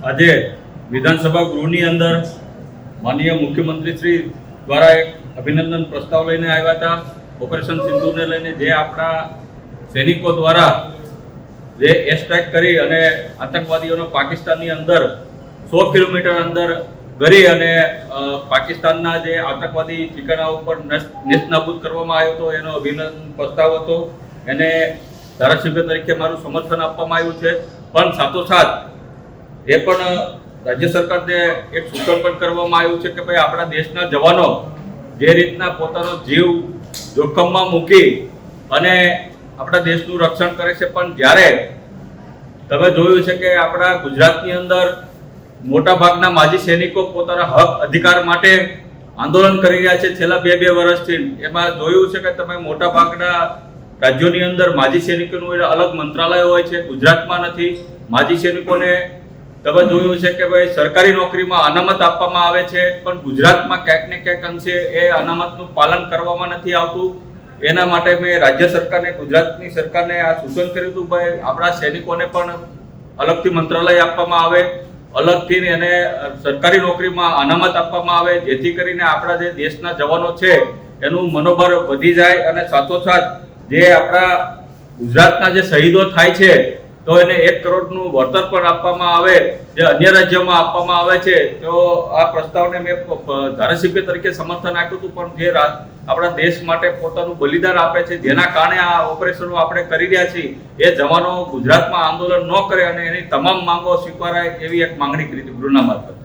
આજે વિધાનસભા ગૃહની અંદર માનનીય મુખ્યમંત્રી શ્રી દ્વારા એક અભિનંદન પ્રસ્તાવ લઈને આવ્યા હતા ઓપરેશન સિંધુને લઈને, જે આપણા સૈનિકો દ્વારા જે એર સ્ટ્રાઇક કરી અને આતંકવાદીઓનો પાકિસ્તાનની અંદર 100 કિલોમીટર અંદર ગરી અને પાકિસ્તાનના જે આતંકવાદી ઠિકાણા ઉપર નેસ્તનાબૂદ કરવામાં આવ્યો હતો, એનો અભિનંદન પ્રસ્તાવ હતો. એને ધારાસભ્ય તરીકે મારું સમર્થન આપવામાં આવ્યું છે. પણ સાથોસાથ એ પણ રાજ્ય સરકારને એક સૂચન પણ કરવામાં આવ્યું છે કે ભાઈ આપણા દેશના જવાનો જે રીતના પોતાનો જીવ જોખમમાં મૂકી અને આપણા દેશનું રક્ષણ કરે છે, પણ જ્યારે તમે જોયું છે કે આપણા ગુજરાતની અંદર મોટા ભાગના માજી સૈનિકો પોતાના હક અધિકાર માટે આંદોલન કરી રહ્યા છે છેલ્લા બે વર્ષથી. એમાં જોયું છે કે તમે મોટા ભાગના રાજ્યોની અંદર માજી સૈનિકોનું અલગ મંત્રાલય હોય છે, ગુજરાતમાં નથી. માજી સૈનિકોને તમે જોયું છે કે ભાઈ સરકારી નોકરીમાં અનામત આપવામાં આવે છે, પણ ગુજરાતમાં ક્યાંક ને ક્યાંક અંશે એ અનામતનું પાલન કરવામાં નથી આવતું. એના માટે મેં રાજ્ય સરકારને, ગુજરાતની સરકારને આ સૂચન કર્યું હતું ભાઈ આપણા સૈનિકોને પણ અલગથી મંત્રાલય આપવામાં આવે, અલગથી એને સરકારી નોકરીમાં અનામત આપવામાં આવે, જેથી કરીને આપણા જે દેશના જવાનો છે એનું મનોબળ વધી જાય. અને સાથોસાથ જે આપણા ગુજરાતના જે શહીદો થાય છે તો એને 1 કરોડનું વળતર પણ આપવામાં આવે, જે અન્ય રાજ્યોમાં આપવામાં આવે છે. તો આ પ્રસ્તાવને મેં ધારાસભ્ય તરીકે સમર્થન આપ્યું હતું. પણ જે આપણા દેશ માટે પોતાનું બલિદાન આપે છે, જેના કારણે આ ઓપરેશનો આપણે કરી રહ્યા છીએ, એ જવાનો ગુજરાતમાં આંદોલન ન કરે અને એની તમામ માંગો સ્વીકારાય એવી એક માંગણી કરી હતી ગૃહના મારફતે.